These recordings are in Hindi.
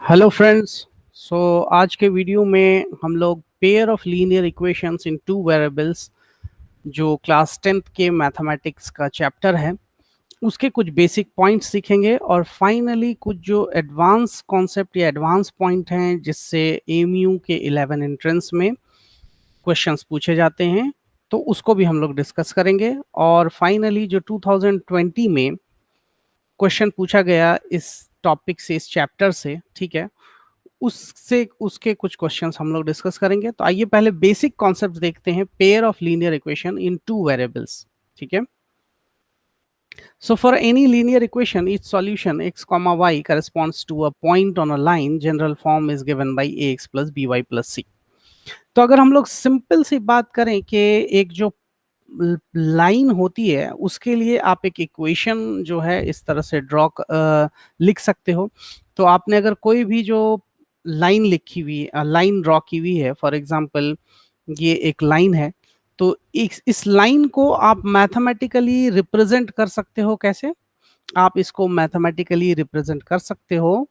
Hello friends. सो आज के वीडियो में हम लोग pair of linear equations in two variables जो क्लास 10th के मैथमेटिक्स का चैप्टर है उसके कुछ बेसिक पॉइंट्स सीखेंगे और फाइनली कुछ जो एडवांस कॉन्सेप्ट या एडवांस पॉइंट हैं जिससे एमयू के 11 एंट्रेंस में क्वेश्चंस पूछे जाते हैं तो उसको भी हम लोग डिस्कस करेंगे। और फाइनली जो 2020 में क्वेश्चन पूछा गया इस टॉपिक से, इस चैप्टर से, ठीक है, उससे उसके कुछ क्वेश्चंस हम लोग डिस्कस करेंगे। तो आइए पहले बेसिक कॉन्सेप्ट देखते हैं pair of linear equation in two variables. ठीक है, so for any linear equation each solution x comma y corresponds to a point on a line general form is given by ax plus by plus c। तो अगर हम लोग सिंपल सी बात करें कि एक जो लाइन होती है उसके लिए आप एक इक्वेशन जो है इस तरह से लिख सकते हो। तो आपने अगर कोई भी जो लाइन लिखी हुई, लाइन ड्रॉ की हुई है, फॉर एग्जांपल ये एक लाइन है, तो इस लाइन को आप मैथमेटिकली रिप्रेजेंट कर सकते हो। कैसे आप इसको मैथमेटिकली रिप्रेजेंट कर सकते हो?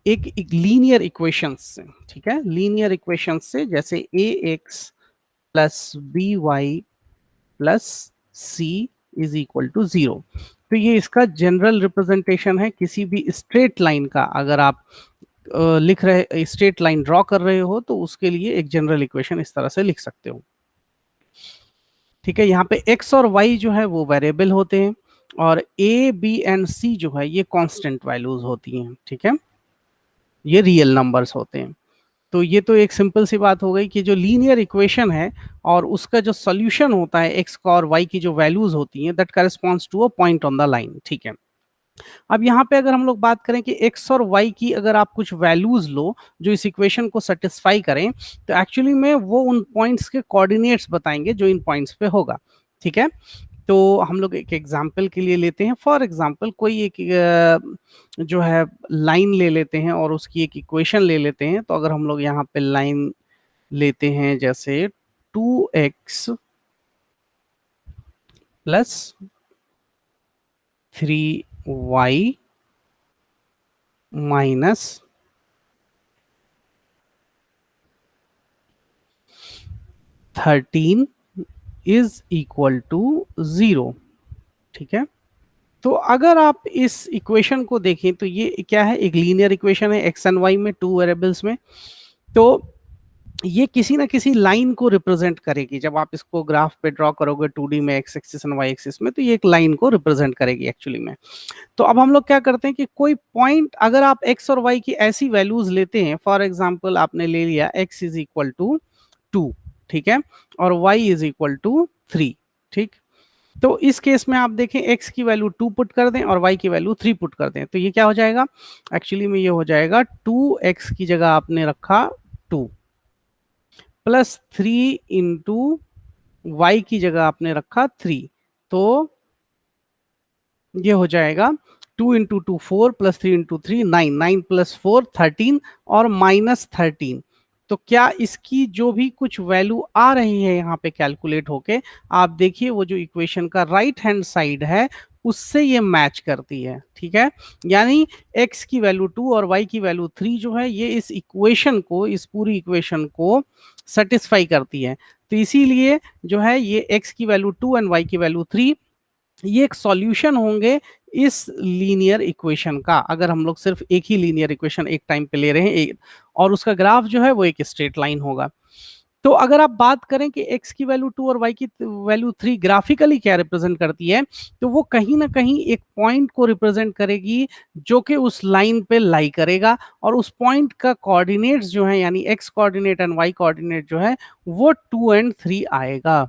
एक लीनियर इक्वेशंस से। ठीक है, लीनियर इक्वेशंस से, जैसे A X plus B Y plus C is equal to 0। तो ये इसका जनरल रिप्रेजेंटेशन है किसी भी स्ट्रेट लाइन का। अगर आप लिख रहे, स्ट्रेट लाइन ड्रॉ कर रहे हो, तो उसके लिए एक जनरल इक्वेशन इस तरह से लिख सकते हो। ठीक है, यहाँ पे x और y जो है वो वेरिएबल होते हैं और a b एंड c जो है ये कांस्टेंट वैल्यूज होती हैं। ठीक है, ये रियल नंबर्स होते हैं। तो ये तो एक सिंपल सी बात हो गई कि जो लीनियर इक्वेशन है और उसका जो सॉल्यूशन होता है x का और y की जो वैल्यूज होती हैं that corresponds to a point on the line. ठीक है, अब यहाँ पे अगर हम लोग बात करें कि x और y की अगर आप कुछ वैल्यूज लो जो इस इक्वेशन को सेटिस्फाई करें, तो एक्चुअली में वो उन पॉइंट्स के कोऑर्डिनेट्स बताएंगे जो इन पॉइंट्स पे होगा। ठीक है, तो हम लोग एक एग्जाम्पल के लिए लेते हैं। फॉर एग्जाम्पल कोई एक जो है लाइन ले लेते हैं और उसकी एक इक्वेशन ले लेते हैं। तो अगर हम लोग यहाँ पे लाइन लेते हैं जैसे 2x plus 3y minus 13 is equal to 0। ठीक है, तो अगर आप इस इक्वेशन को देखें तो ये क्या है, एक लीनियर इक्वेशन है एक्स एंड वाई में, टू वेरिएबल्स में। तो ये किसी ना किसी लाइन को रिप्रेजेंट करेगी। जब आप इसको ग्राफ पे ड्रॉ करोगे 2D में, x axis and y axis में, तो ये एक लाइन को रिप्रेजेंट करेगी एक्चुअली में। तो अब हम लोग क्या करते हैं कि कोई पॉइंट अगर आप एक्स और वाई की ऐसी वैल्यूज लेते हैं, फॉर एग्जाम्पल आपने ले लिया एक्स इज इक्वल टू 2, ठीक है, और वाई इज इक्वल टू 3। ठीक, तो इस केस में आप देखें x की वैल्यू 2 पुट कर दें और y की वैल्यू 3 पुट कर दें, तो ये क्या हो जाएगा, एक्चुअली में ये हो जाएगा 2x की जगह आपने रखा 2 प्लस 3 इंटू वाई की जगह आपने रखा 3। तो ये हो जाएगा 2 इंटू 2 4 प्लस 3 इंटू 3 9, 9 प्लस 4 13 और माइनस 13। तो क्या इसकी जो भी कुछ वैल्यू आ रही है यहाँ पे कैलकुलेट होके, आप देखिए वो जो इक्वेशन का राइट हैंड साइड है उससे ये मैच करती है। ठीक है, यानी x की वैल्यू 2 और y की वैल्यू 3 जो है ये इस इक्वेशन को, इस पूरी इक्वेशन को सेटिस्फाई करती है। तो इसीलिए जो है ये x की वैल्यू 2 एंड y की वैल्यू 3 ये एक सॉल्यूशन होंगे इस लीनियर इक्वेशन का। अगर हम लोग सिर्फ एक ही लीनियर इक्वेशन एक टाइम पे ले रहे हैं और उसका ग्राफ जो है वो एक स्ट्रेट लाइन होगा। तो अगर आप बात करें कि x की वैल्यू 2 और y की वैल्यू 3 ग्राफिकली क्या रिप्रेजेंट करती है, तो वो कहीं ना कहीं एक पॉइंट को रिप्रेजेंट करेगी जो कि उस लाइन पे लाई करेगा और उस पॉइंट का कोऑर्डिनेट्स जो है, यानी x coordinate and y coordinate जो है वो 2 एंड 3 आएगा।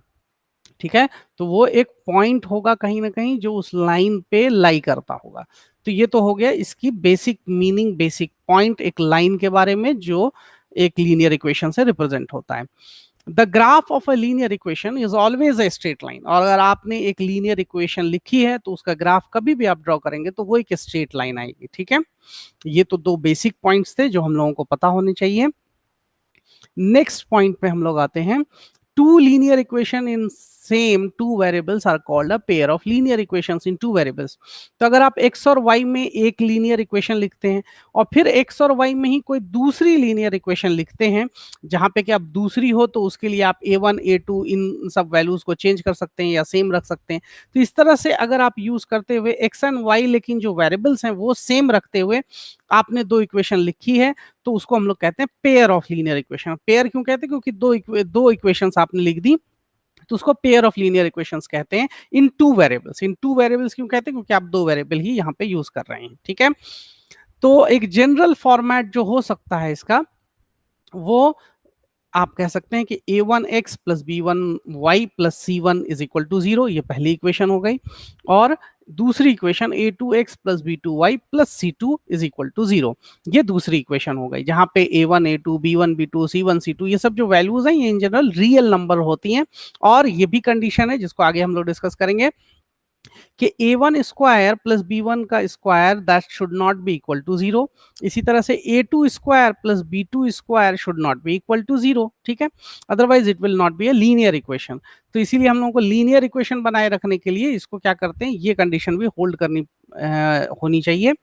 ठीक है, तो वो एक पॉइंट होगा कहीं ना कहीं जो उस लाइन पे लाई करता होगा। तो ये तो हो गया इसकी बेसिक मीनिंग, बेसिक पॉइंट एक लाइन के बारे में जो एक लीनियर इक्वेशन से रिप्रेजेंट होता है। The graph of a linear equation is always a straight line. और अगर आपने एक लीनियर इक्वेशन लिखी है तो उसका ग्राफ कभी भी आप ड्रॉ करेंगे तो वो एक स्ट्रेट लाइन आएगी। ठीक है, ये तो दो बेसिक पॉइंट्स थे जो हम लोगों को पता होने चाहिए। नेक्स्ट पॉइंट पे हम लोग आते हैं, two linear equation in same two variables are called a pair of linear equations in two variables. तो अगर आप x और y में एक लीनियर इक्वेशन लिखते हैं और फिर x और y में ही कोई दूसरी लीनियर इक्वेशन लिखते हैं जहां पे कि आप दूसरी हो तो उसके लिए आप a1 a2 इन सब वैल्यूज को चेंज कर सकते हैं या सेम रख सकते हैं। तो इस तरह से अगर आप यूज करते हुए x एंड y लेकिन जो वेरिएबल्स हैं वो सेम रखते हुए आपने दो इक्वेशन लिखी है तो उसको हम लोग कहते हैं pair of linear equation. Pair क्यों कहते हैं? क्योंकि दो इक्वेशंस आपने लिख दी तो उसको पेयर ऑफ लीनियर इक्वेशंस कहते हैं इन टू वेरिएबल्स। इन टू वेरिएबल्स क्यों कहते हैं? क्योंकि आप दो वेरिएबल ही यहाँ पे यूज कर रहे हैं। ठीक है, तो एक जनरल फॉर्मेट जो हो सकता है इसका वो आप कह सकते हैं कि a1x plus b1y plus c1 is equal to 0, ये पहली इक्वेशन हो गई। और दूसरी equation a2x plus b2y plus c2 is equal to 0, ये दूसरी इक्वेशन हो गई जहां पे a1 a2 b1 b2 c1 c2 ये सब जो वैल्यूज हैं ये इन जनरल रियल नंबर होती हैं। और ये भी कंडीशन है जिसको आगे हम लोग डिस्कस करेंगे कि a1 स्क्वायर प्लस b1 का square that should not be equal to 0। इसी तरह से a2 square plus b2 square should not be equal to 0। ठीक है, otherwise it will not be a linear equation. तो इसीलिए हम लोगों को लीनियर इक्वेशन बनाए रखने के लिए इसको क्या करते हैं, ये कंडीशन भी होल्ड करनी होनी चाहिए।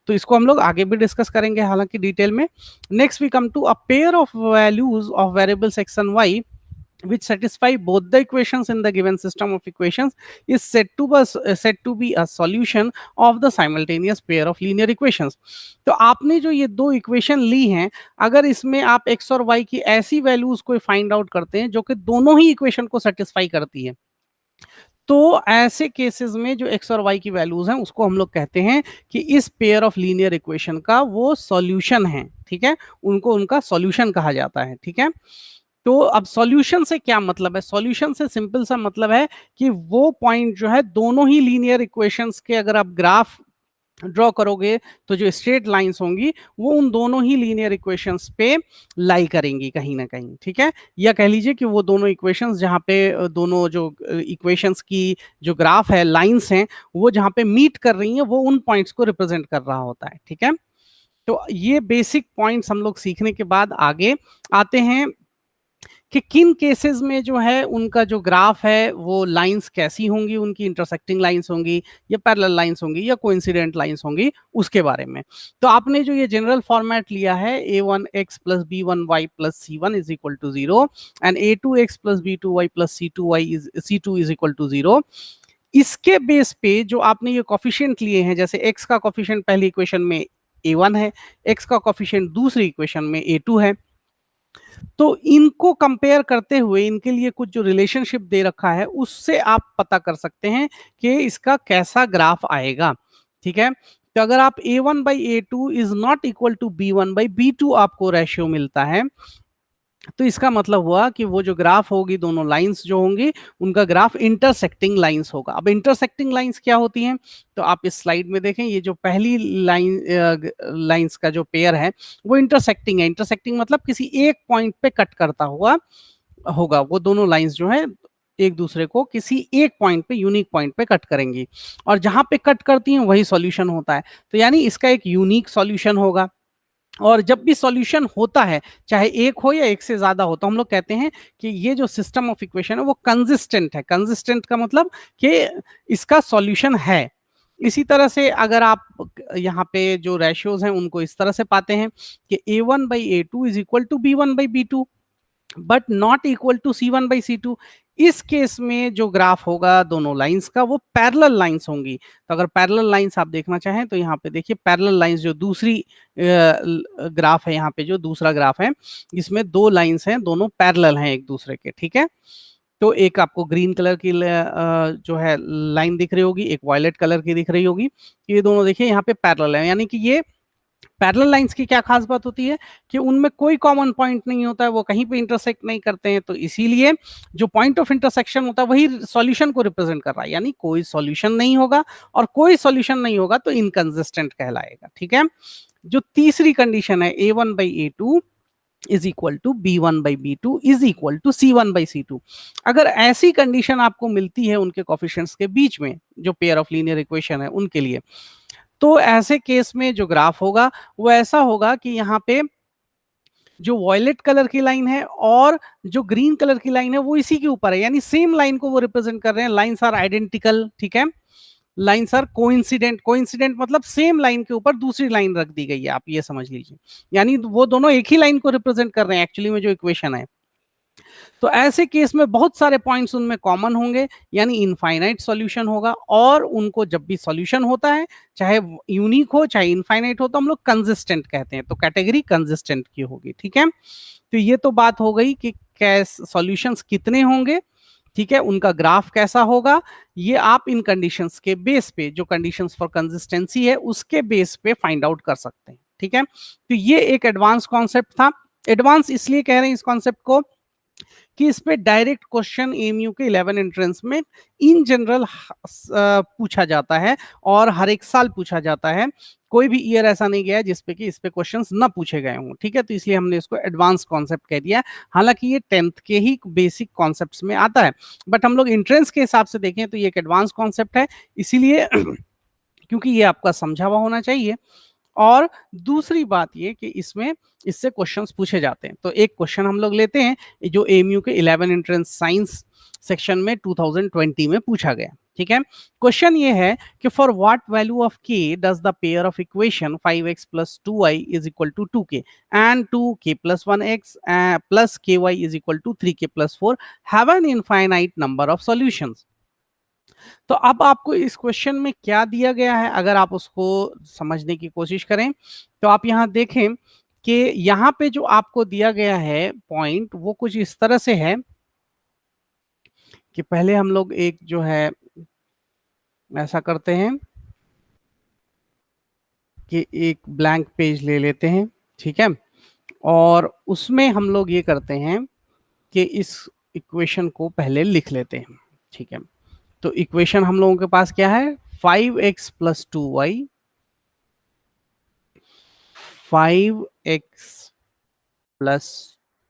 तो इसको हम लोग आगे भी डिस्कस करेंगे हालांकि डिटेल में। Next we come to a pair of values of variables x and y which satisfy both the equations in the given system of equations is said to be a solution of the simultaneous pair of linear equations। तो आपने जो ये दो इक्वेशन ली हैं, अगर इसमें आप x और y की ऐसी वैल्यूज को फाइंड आउट करते हैं जो कि दोनों ही इक्वेशन को सेटिस्फाई करती है, तो ऐसे केसेस में जो x और y की वैल्यूज हैं उसको हम लोग कहते हैं कि इस पेयर ऑफ लीनियर इक्वेशन का वो सॉल्यूशन है। ठीक है, उनको उनका सॉल्यूशन कहा जाता है। ठीक है, तो अब सॉल्यूशन से क्या मतलब है? सॉल्यूशन से सिंपल सा मतलब है कि वो पॉइंट जो है दोनों ही लीनियर इक्वेशंस के अगर आप ग्राफ ड्रॉ करोगे तो जो स्ट्रेट लाइंस होंगी वो उन दोनों ही लीनियर इक्वेशंस पे लाई करेंगी कहीं ना कहीं। ठीक है, या कह लीजिए कि वो दोनों इक्वेशंस जहाँ पे दोनों जो इक्वेशंस की जो ग्राफ है, लाइंस हैं, वो जहाँ पे मीट कर रही हैं वो उन पॉइंट्स को रिप्रेजेंट कर रहा होता है। ठीक है, तो ये बेसिक पॉइंट्स हम लोग सीखने के बाद आगे आते हैं कि किन केसेस में जो है उनका जो ग्राफ है वो लाइंस कैसी होंगी, उनकी इंटरसेक्टिंग लाइंस होंगी या पैरेलल लाइंस होंगी या कोइंसिडेंट लाइंस होंगी, उसके बारे में। तो आपने जो ये जनरल फॉर्मेट लिया है a1x plus b1y plus c1 is equal to 0 and a2x plus b2y plus c2 is equal to 0, इसके बेस पे जो आपने ये कॉफिशिएंट लिए हैं, जैसे x का कॉफिशिएंट पहली इक्वेशन में a1 है, x का कॉफिशिएंट दूसरी इक्वेशन में a2 है, तो इनको कंपेयर करते हुए इनके लिए कुछ जो रिलेशनशिप दे रखा है उससे आप पता कर सकते हैं कि इसका कैसा ग्राफ आएगा। ठीक है, तो अगर आप a1 by a2 is not equal to b1 by b2 आपको रेशियो मिलता है, तो इसका मतलब हुआ कि वो जो ग्राफ होगी, दोनों लाइंस जो होंगी उनका ग्राफ इंटरसेक्टिंग लाइंस होगा। अब इंटरसेक्टिंग लाइंस क्या होती हैं, तो आप इस स्लाइड में देखें, ये जो पहली लाइंस का जो पेयर है वो इंटरसेक्टिंग है। इंटरसेक्टिंग मतलब किसी एक पॉइंट पे कट करता हुआ होगा, वो दोनों लाइंस जो है एक दूसरे को किसी एक पॉइंट पे, यूनिक पॉइंट पे कट करेंगी, और जहां पे कट करती हैं वही सॉल्यूशन होता है। तो यानी इसका एक यूनिक सॉल्यूशन होगा। और जब भी सॉल्यूशन होता है, चाहे एक हो या एक से ज्यादा हो, तो हम लोग कहते हैं कि ये जो सिस्टम ऑफ इक्वेशन है वो कंसिस्टेंट है। कंसिस्टेंट का मतलब कि इसका सॉल्यूशन है। इसी तरह से अगर आप यहाँ पे जो रेशियोज हैं उनको इस तरह से पाते हैं कि a1 by a2 is equal to b1 by b2 but not equal to c1 by c2। इस केस में जो ग्राफ होगा दोनों लाइंस का वो पैरेलल लाइंस होंगी। तो अगर पैरेलल लाइंस आप देखना चाहें तो यहाँ पे देखिए, पैरेलल लाइंस जो दूसरी ग्राफ है, यहाँ पे जो दूसरा ग्राफ है इसमें दो लाइंस हैं, दोनों पैरेलल हैं एक दूसरे के। ठीक है, तो एक आपको ग्रीन कलर की जो है लाइन दिख रही होगी, एक वायलेट कलर की दिख रही होगी। ये दोनों देखिए यहाँ पे पैरेलल है, यानी कि ये पैरेलल लाइंस की क्या खास बात होती है कि उनमें कोई कॉमन पॉइंट नहीं होता है, वो कहीं पे इंटरसेक्ट नहीं करते हैं। तो इसीलिए जो पॉइंट ऑफ इंटरसेक्शन होता है वही सॉल्यूशन को रिप्रेजेंट कर रहा है, यानी कोई सॉल्यूशन नहीं होगा, और कोई सॉल्यूशन नहीं होगा तो इनकंसिस्टेंट कहलाएगा। ठीक है, जो तीसरी कंडीशन है a1 by a2 is equal to b1 by b2 is equal to c1 by c2, अगर ऐसी कंडीशन आपको मिलती है उनके कोफिशिएंट्स के बीच में, जो पेयर ऑफ लीनियर इक्वेशन है उनके लिए, तो ऐसे केस में जो ग्राफ होगा वो ऐसा होगा कि यहाँ पे जो वॉयलेट कलर की लाइन है और जो ग्रीन कलर की लाइन है वो इसी के ऊपर है, यानी सेम लाइन को वो रिप्रेजेंट कर रहे हैं। लाइंस आर आइडेंटिकल, ठीक है, लाइंस आर कोइंसिडेंट, कोइंसिडेंट मतलब सेम लाइन के ऊपर दूसरी लाइन रख दी गई है, आप ये समझ लीजिए, यानी वो दोनों एक ही लाइन को रिप्रेजेंट कर रहे हैं एक्चुअली में जो इक्वेशन है। तो ऐसे केस में बहुत सारे पॉइंट्स उनमें कॉमन होंगे, यानी इनफाइनाइट सॉल्यूशन होगा, और उनको जब भी सॉल्यूशन होता है, चाहे यूनिक हो चाहे इनफाइनाइट हो, तो हम लोग कंसिस्टेंट कहते हैं, तो कैटेगरी कंसिस्टेंट की होगी, ठीक है। तो ये तो बात हो गई कि कैस सॉल्यूशंस कितने होंगे, ठीक है, उनका ग्राफ कैसा होगा, ये आप इन कंडीशंस के बेस पे, जो कंडीशंस फॉर कंसिस्टेंसी है उसके बेस पे फाइंड आउट कर सकते हैं, ठीक है। तो ये एक एडवांस कॉन्सेप्ट था। एडवांस इसलिए कह रहे हैं इस कॉन्सेप्ट को कि इस पे डायरेक्ट क्वेश्चन एमयू के 11 एंट्रेंस में इन जनरल पूछा जाता है, और हर एक साल पूछा जाता है, कोई भी ईयर ऐसा नहीं गया है जिसपे कि इस पे क्वेश्चंस ना पूछे गए हों, ठीक है। तो इसलिए हमने इसको एडवांस कॉन्सेप्ट कह दिया, हालांकि ये 10th के ही बेसिक कॉन्सेप्ट्स में आता है, बट हम लोग एंट्रेंस के हिसाब से देखें तो ये एक एडवांस कॉन्सेप्ट है, इसीलिए क्योंकि ये आपका समझा हुआ होना चाहिए। और दूसरी बात ये कि इसमें इससे क्वेश्चंस पूछे जाते हैं। तो एक क्वेश्चन हम लोग लेते हैं जो एमयू के 11 एंट्रेंस साइंस सेक्शन में 2020 में पूछा गया, ठीक है। क्वेश्चन ये है कि for what value of k does the pair of equation 5x plus 2y is equal to 2k and 2k plus 1x plus ky is equal to 3k plus 4 have an infinite number of solutions। तो अब आपको इस क्वेश्चन में क्या दिया गया है, अगर आप उसको समझने की कोशिश करें तो आप यहां देखें कि यहां पे जो आपको दिया गया है पॉइंट वो कुछ इस तरह से है कि पहले हम लोग एक जो है ऐसा करते हैं कि एक ब्लैंक पेज ले लेते हैं, ठीक है, और उसमें हम लोग ये करते हैं कि इस इक्वेशन को पहले लिख लेते हैं, ठीक है। तो इक्वेशन हम लोगों के पास क्या है, 5x plus 2y, 5x plus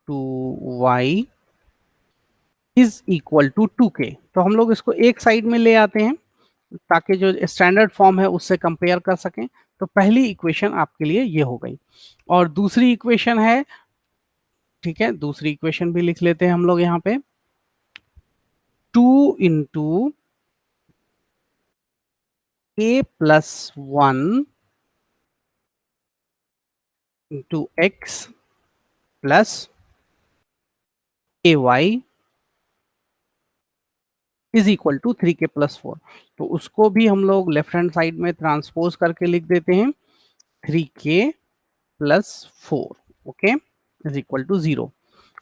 2y is equal to 2k। तो हम लोग इसको एक साइड में ले आते हैं ताकि जो स्टैंडर्ड फॉर्म है उससे कंपेयर कर सकें। तो पहली इक्वेशन आपके लिए ये हो गई, और दूसरी इक्वेशन है, ठीक है, दूसरी इक्वेशन भी लिख लेते हैं हम लोग यहाँ पे, 2 into a plus 1 into x plus ay is equal to 3k plus 4। तो उसको भी हम लोग लेफ्ट हैंड साइड में ट्रांसपोज करके लिख देते हैं 3k plus 4, okay, is equal to 0।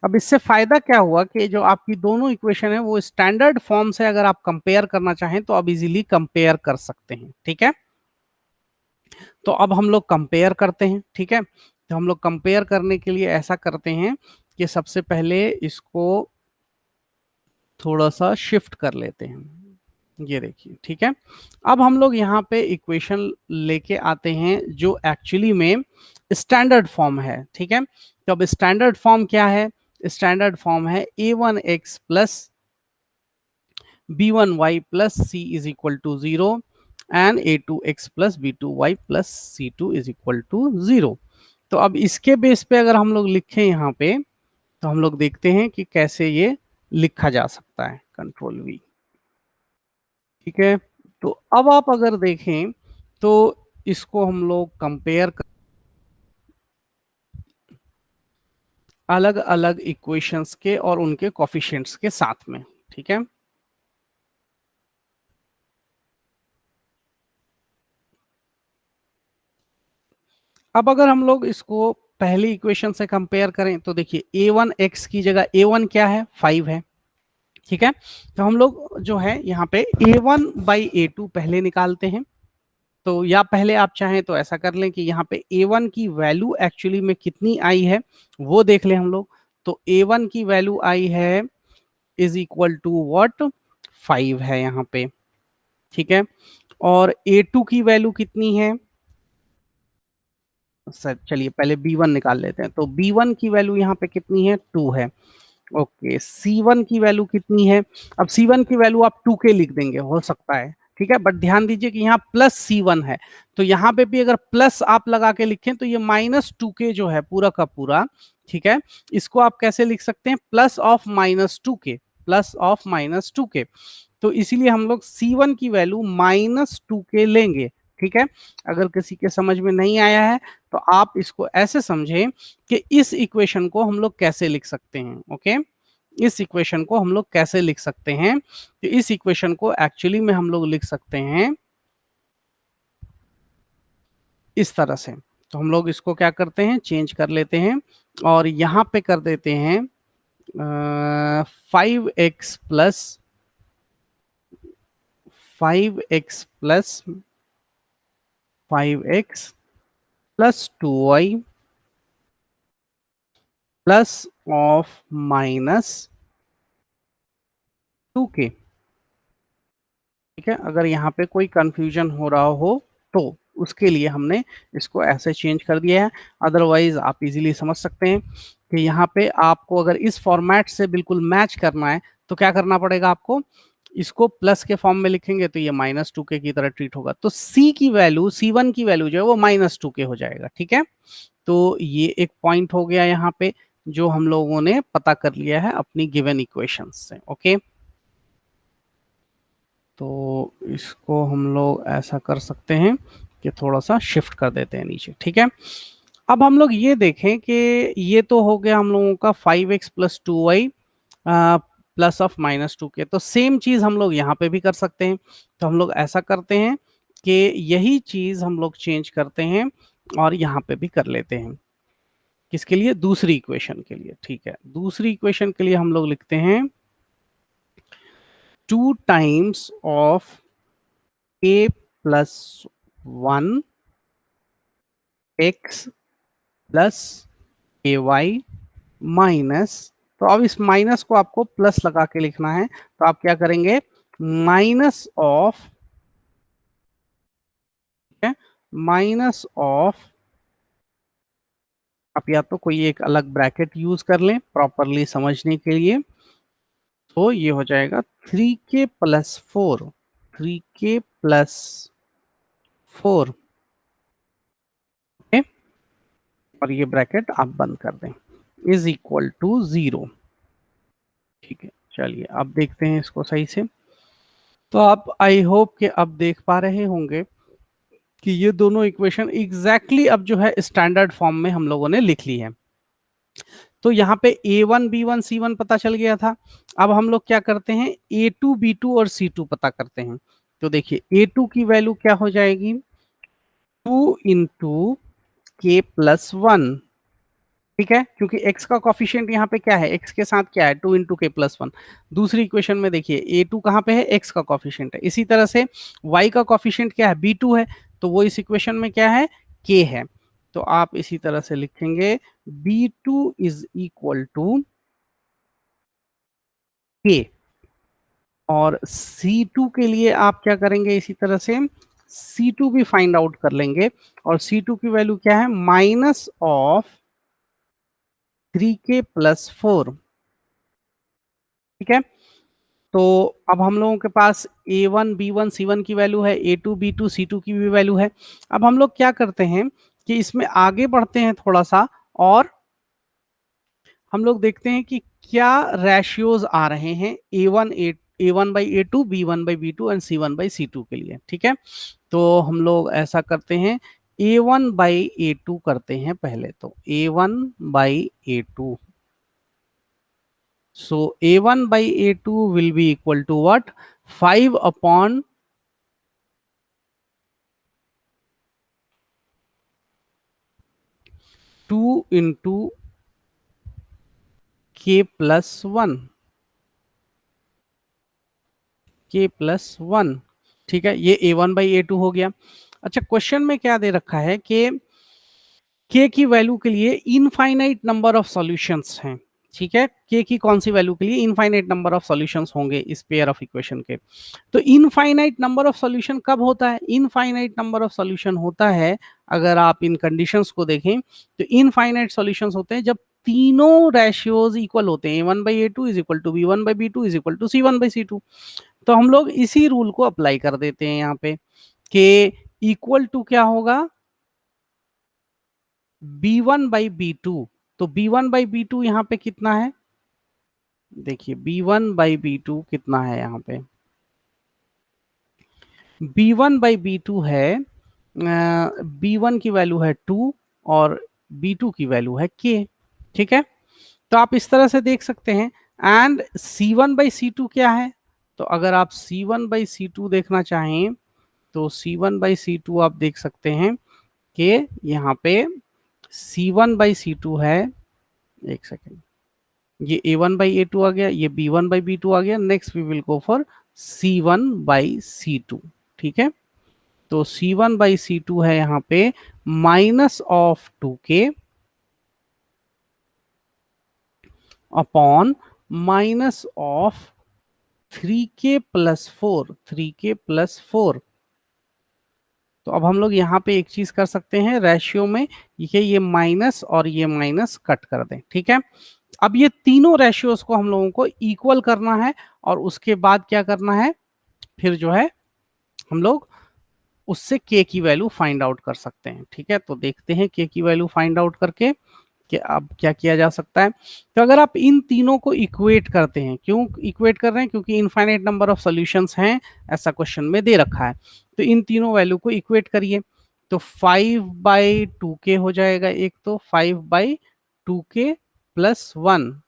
अब इससे फायदा क्या हुआ कि जो आपकी दोनों इक्वेशन है वो स्टैंडर्ड फॉर्म से अगर आप कंपेयर करना चाहें तो अब इजीली कंपेयर कर सकते हैं, ठीक है। तो अब हम लोग कंपेयर करते हैं, ठीक है। तो हम लोग कंपेयर करने के लिए ऐसा करते हैं कि सबसे पहले इसको थोड़ा सा शिफ्ट कर लेते हैं, ये देखिए, ठीक है। अब हम लोग यहाँ पे इक्वेशन लेके आते हैं जो एक्चुअली में स्टैंडर्ड फॉर्म है, ठीक है। तो अब स्टैंडर्ड फॉर्म क्या है, स्टैंडर्ड फॉर्म है a1x plus b1y plus c is equal to 0 and a2x plus b2y plus c2 is equal to 0। तो अब इसके बेस पे अगर हम लोग लिखें यहाँ पे तो हम लोग देखते हैं कि कैसे ये लिखा जा सकता है, कंट्रोल वी, ठीक है। तो अब आप अगर देखें तो इसको हम लोग कंपेयर कर अलग अलग इक्वेशंस के और उनके कोफिशिएंट्स के साथ में, ठीक है। अब अगर हम लोग इसको पहली इक्वेशन से कंपेयर करें तो देखिए a1x की जगह a1 क्या है, 5 है, ठीक है। तो हम लोग जो है यहाँ पे a1 बाई a2 पहले निकालते हैं। तो या पहले आप चाहें तो ऐसा कर लें कि यहाँ पे a1 की वैल्यू एक्चुअली में कितनी आई है वो देख लें हम लोग। तो a1 की वैल्यू आई है इज इक्वल टू व्हाट, 5 है यहाँ पे, ठीक है। और a2 की वैल्यू कितनी है, सर चलिए पहले b1 निकाल लेते हैं। तो b1 की वैल्यू यहाँ पे कितनी है, 2 है, ओके। c1 की वैल्यू कितनी है, अब c1 की वैल्यू आप 2k लिख देंगे, हो सकता है, ठीक है, बट ध्यान दीजिए कि यहाँ प्लस c1 है, तो यहाँ पे भी अगर प्लस आप लगा के लिखें तो ये -2k जो है पूरा का पूरा, ठीक है, इसको आप कैसे लिख सकते हैं, +(-2k), +(-2k), तो इसीलिए हम लोग C1 की वैल्यू -2k लेंगे। ठीक है, अगर किसी के समझ में नहीं आया है तो आप इसको ऐसे समझें कि इस इक्वेशन को हम लोग कैसे लिख सकते हैं। ओके, इस इक्वेशन को हम लोग कैसे लिख सकते हैं, तो इस इक्वेशन को एक्चुअली में हम लोग लिख सकते हैं इस तरह से। तो हम लोग इसको क्या करते हैं, चेंज कर लेते हैं और यहाँ पे कर देते हैं 5x plus 5x plus 2y plus of -2k। ठीक है, अगर यहाँ पे कोई कंफ्यूजन हो रहा हो तो उसके लिए हमने इसको ऐसे चेंज कर दिया है, अदरवाइज आप इजीली समझ सकते हैं कि यहाँ पे आपको अगर इस फॉर्मेट से बिल्कुल मैच करना है तो क्या करना पड़ेगा आपको, इसको प्लस के फॉर्म में लिखेंगे तो ये -2k की तरह ट्रीट होगा, तो C1 की वैल्यू जो है वो -2k हो जाएगा। ठीक है, तो ये एक पॉइंट हो गया यहाँ पे जो हम लोगों ने पता कर लिया है अपनी गिवन इक्वेशन से। ओके, तो इसको हम लोग ऐसा कर सकते हैं कि थोड़ा सा शिफ्ट कर देते हैं नीचे। ठीक है, अब हम लोग ये देखें कि ये तो हो गया हम लोगों का 5x+2y प्लस ऑफ -2k, तो सेम चीज हम लोग यहाँ पे भी कर सकते हैं। तो हम लोग ऐसा करते हैं कि यही चीज हम लोग चेंज करते हैं और यहाँ पे भी कर लेते हैं। किसके लिए, दूसरी इक्वेशन के लिए। ठीक है, दूसरी इक्वेशन के लिए हम लोग लिखते हैं 2 times of k+1 x plus ay minus, तो अब इस माइनस को आपको प्लस लगा के लिखना है, तो आप क्या करेंगे, माइनस ऑफ, माइनस ऑफ, आप या तो कोई एक अलग ब्रैकेट यूज कर लें प्रॉपरली समझने के लिए, तो ये हो जाएगा 3k+4, 3k+4। ओके, और ये ब्रैकेट आप बंद कर दें, इज इक्वल टू 0। ठीक है, चलिए अब देखते हैं इसको सही से। तो आप आई होप कि अब देख पा रहे होंगे कि ये दोनों इक्वेशन एग्जैक्टली अब जो है स्टैंडर्ड फॉर्म में हम लोगों ने लिख ली है। तो यहाँ पे A1 B1 C1 पता चल गया था। अब हम लोग क्या करते हैं, A2 B2 और C2 पता करते हैं। तो देखिए A2 की वैल्यू क्या हो जाएगी, 2 × k+1। ठीक है, क्योंकि x का कॉफिशिएंट यहाँ पे क्या है, x के साथ क्या है, 2 × k+1। दूसरी इक्वेशन में देखिए A2 कहाँ पे है, x का कॉफिशिएंट है। इसी तरह से y का कॉफिशिएंट क्या है, B2 है, तो वो इस इक्वेशन में क्या है, k है। तो आप इसी तरह से लिखेंगे B2 is equal to k, और C2 के लिए आप क्या करेंगे, इसी तरह से C2 भी फाइंड आउट कर लेंगे, और C2 की वैल्यू क्या है, -3k+4। ठीक है, तो अब हम लोगों के पास A1 B1 C1 की वैल्यू है, A2 B2 C2 की भी वैल्यू है। अब हम लोग क्या करते हैं कि इसमें आगे बढ़ते हैं थोड़ा सा, और हम लोग देखते हैं कि क्या रेशियोज आ रहे हैं A1/A2 B1/B2 एंड C1/C2 के लिए। ठीक है, तो हम लोग ऐसा करते हैं, A1/A2 करते हैं पहले, तो A1/A2, so A1/A2 will be equal to what, 5/2 into k+1, k+1। ठीक है, ये A1/A2 हो गया। अच्छा, क्वेश्चन में क्या दे रखा है कि k की वैल्यू के लिए इनफाइनाइट नंबर ऑफ सॉल्यूशंस हैं। ठीक है, k की कौन सी वैल्यू के लिए इनफाइनाइट नंबर ऑफ सॉल्यूशंस होंगे इस पेयर ऑफ इक्वेशन के। तो इनफाइनाइट नंबर ऑफ सॉल्यूशन कब होता है, इनफाइनाइट नंबर ऑफ सॉल्यूशन होता है, अगर आप इन कंडीशंस को देखें तो इनफाइनाइट सॉल्यूशंस होते हैं जब तीनों रेशियोज इक्वल होते हैं, A1/A2 is equal to B1/B2 is equal to C1/C2। तो हम लोग इसी रूल को अप्लाई कर देते हैं यहाँ पे कि इक्वल टू क्या होगा, B1/B2, तो b1/b2 यहाँ पे कितना है, देखिए b1/b2 कितना है यहाँ पे, b1/b2 है, b1 की वैल्यू है 2 और b2 की वैल्यू है k। ठीक है, तो आप इस तरह से देख सकते हैं। एंड c1/c2 क्या है, तो अगर आप c1/c2 देखना चाहें तो c1/c2 आप देख सकते हैं कि यहाँ पे c1/c2 है, एक सेकेंड, ये a1/a2 आ गया, ये b1/b2 आ गया। Next we will go for c1/c2। ठीक है, तो c1/c2 है यहाँ पे -2k अपॉन -3k+4, 3k+4। तो अब हम लोग यहाँ पे एक चीज कर सकते हैं, रेशियो में ये माइनस और ये माइनस कट कर दें। ठीक है, अब ये तीनों रेशियोज को हम लोगों को इक्वल करना है और उसके बाद क्या करना है, फिर जो है हम लोग उससे k की वैल्यू फाइंड आउट कर सकते हैं। ठीक है, तो देखते हैं k की वैल्यू फाइंड आउट करके कि अब क्या किया जा सकता है। तो अगर आप इन तीनों को इक्वेट करते हैं, क्यों इक्वेट कर रहे हैं, क्योंकि इनफाइनाइट नंबर ऑफ सॉल्यूशंस हैं, ऐसा क्वेश्चन में दे रखा है। तो इन तीनों वैल्यू को इक्वेट करिए, तो 5/2k हो जाएगा, एक तो 5/2k+1।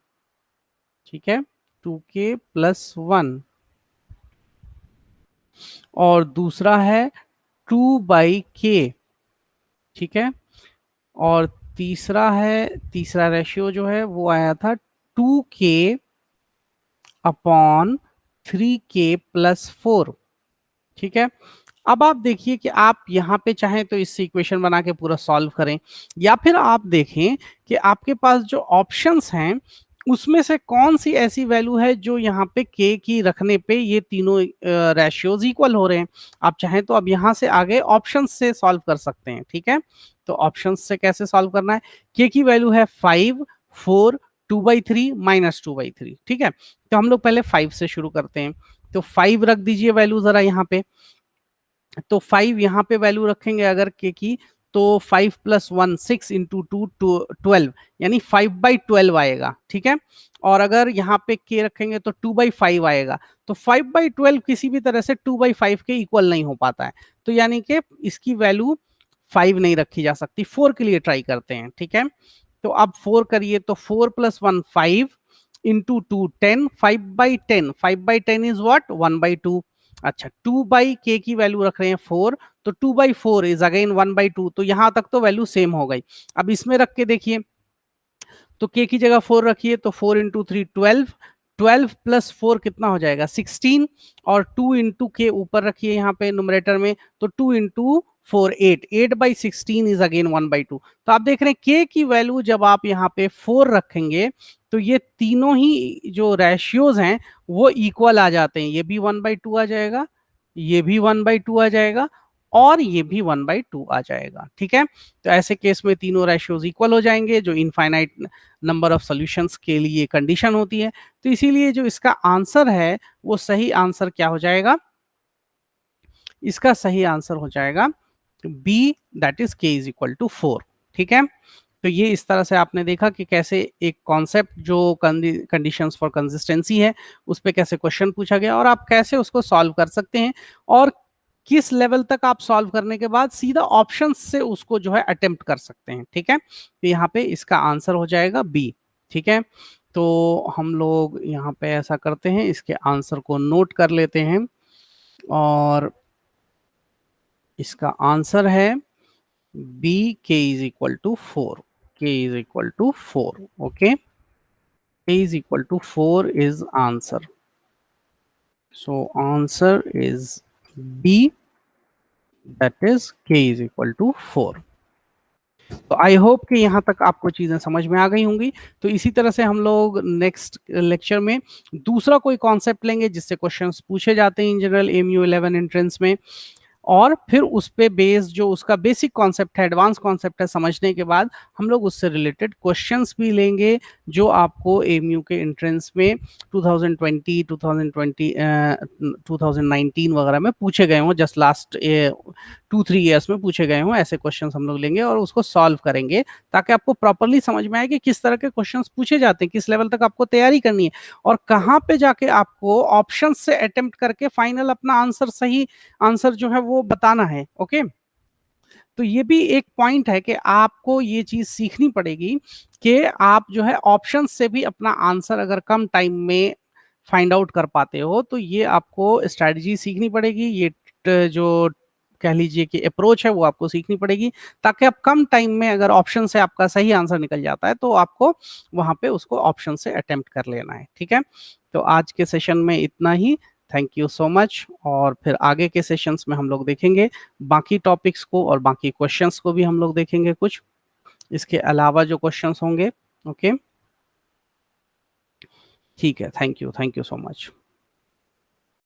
ठीक है, 2k+1, और दूसरा है 2/k। ठीक है, और तीसरा रेशियो जो है वो आया था 2k/3k+4। ठीक है, अब आप देखिए कि आप यहाँ पे चाहें तो इससे इक्वेशन बना के पूरा सॉल्व करें, या फिर आप देखें कि आपके पास जो ऑप्शंस हैं उसमें से कौन सी ऐसी वैल्यू है जो यहाँ पे k की रखने पे ये तीनों रेशियोज इक्वल हो रहे हैं। आप चाहें तो अब यहाँ से आगे ऑप्शंस से सॉल्व कर सकते हैं। ठीक है, तो ऑप्शंस से कैसे सॉल्व करना है, k की वैल्यू है 5, 4, 2/3, -2/3। ठीक है, तो हम लोग पहले 5 से शुरू करते हैं, तो 5 रख दीजिए वैल्यू जरा यहाँ पे। तो 5 यहाँ पे वैल्यू रखेंगे अगर के की, तो 5+1 6 इंटू 2 12, यानी 5/12 आएगा। ठीक है, और अगर यहाँ पे के रखेंगे तो 2/5 आएगा। तो 5/12 किसी भी तरह से 2/5 के इक्वल नहीं हो पाता है, तो यानी कि इसकी वैल्यू 5 नहीं रखी जा सकती। 4 के लिए ट्राई करते हैं। ठीक है, तो अब 4 करिए, तो 4+1 5 इंटू 2 10, 5/10, 5/10 इज व्हाट, 1/2। अच्छा, 2/k की वैल्यू रख रहे हैं 4, तो 2/4 इज अगेन 1/2। तो यहां तक तो वैल्यू सेम हो गई। अब इसमें रख के देखिए, तो k की जगह 4 रखिए, तो 4 इंटू 3 12, 12+4 कितना हो जाएगा 16, और 2 इंटू के ऊपर रखिए यहाँ पे नुमरेटर में, तो 2 इंटू 4 8, 8/16 इज अगेन 1/2। तो आप देख रहे हैं k की वैल्यू जब आप यहाँ पे 4 रखेंगे तो ये तीनों ही जो रेशियोज हैं वो इक्वल आ जाते हैं। ये भी 1/2 आ जाएगा, ये भी 1/2 आ जाएगा, और ये भी 1/2 आ जाएगा। ठीक है, तो ऐसे केस में तीनों रेशियोज इक्वल हो जाएंगे, जो इनफाइनाइट नंबर ऑफ सॉल्यूशंस के लिए कंडीशन होती है। तो इसीलिए जो इसका आंसर है वो सही आंसर क्या हो जाएगा, इसका सही आंसर हो जाएगा B, that is k is equal to 4। ठीक है, तो ये इस तरह से आपने देखा कि कैसे एक कॉन्सेप्ट जो कंडीशंस फॉर कंसिस्टेंसी है उस पर कैसे क्वेश्चन पूछा गया और आप कैसे उसको सॉल्व कर सकते हैं, और किस लेवल तक आप सॉल्व करने के बाद सीधा ऑप्शंस से उसको जो है अटेम्प्ट कर सकते हैं। ठीक है, तो यहाँ पे इसका आंसर हो जाएगा बी। ठीक है, तो हम लोग यहाँ पे ऐसा करते हैं, इसके आंसर को नोट कर लेते हैं, और इसका आंसर है B, k is equal to 4, k is equal to 4। Okay, k is equal to 4 is answer. So answer is B, that is k is equal to 4. तो आई होप कि यहाँ तक आपको चीज़ें समझ में आ गई होंगी। तो इसी तरह से हम लोग नेक्स्ट लेक्चर में दूसरा कोई कॉन्सेप्ट लेंगे जिससे क्वेश्चंस पूछे जाते हैं इन जनरल MU11 एंट्रेंस में। और फिर उस पे बेस जो उसका बेसिक कॉन्सेप्ट है, एडवांस कॉन्सेप्ट है, समझने के बाद हम लोग उससे रिलेटेड क्वेश्चंस भी लेंगे जो आपको एमयू के एंट्रेंस में 2020 2020 2019 वगैरह में पूछे गए हों, जस्ट लास्ट 2-3 ईयर्स में पूछे गए हों, ऐसे क्वेश्चंस हम लोग लेंगे और उसको सॉल्व करेंगे ताकि आपको प्रॉपरली समझ में आए कि किस तरह के क्वेश्चंस पूछे जाते हैं, किस लेवल तक आपको तैयारी करनी है और कहाँ पे जाके आपको ऑप्शन से अटेम्प्ट करके फाइनल अपना आंसर, सही आंसर जो है वो बताना है। ओके, तो ये भी एक पॉइंट है कि आपको ये चीज सीखनी पड़ेगी कि आप जो है ऑप्शन से भी अपना आंसर अगर कम टाइम में फाइंड आउट कर पाते हो, तो ये आपको स्ट्रैटेजी सीखनी पड़ेगी, ये जो कह लीजिए कि अप्रोच है वो आपको सीखनी पड़ेगी, ताकि आप कम टाइम में अगर ऑप्शन से आपका सही आंसर निकल जाता है तो आपको वहां पे उसको ऑप्शन से अटेम्प्ट कर लेना है। ठीक है, तो आज के सेशन में इतना ही। थैंक यू सो मच, और फिर आगे के सेशंस में हम लोग देखेंगे बाकी टॉपिक्स को और बाकी क्वेश्चंस को भी हम लोग देखेंगे, कुछ इसके अलावा जो क्वेश्चंस होंगे। ओके, ठीक है, थैंक यू सो मच।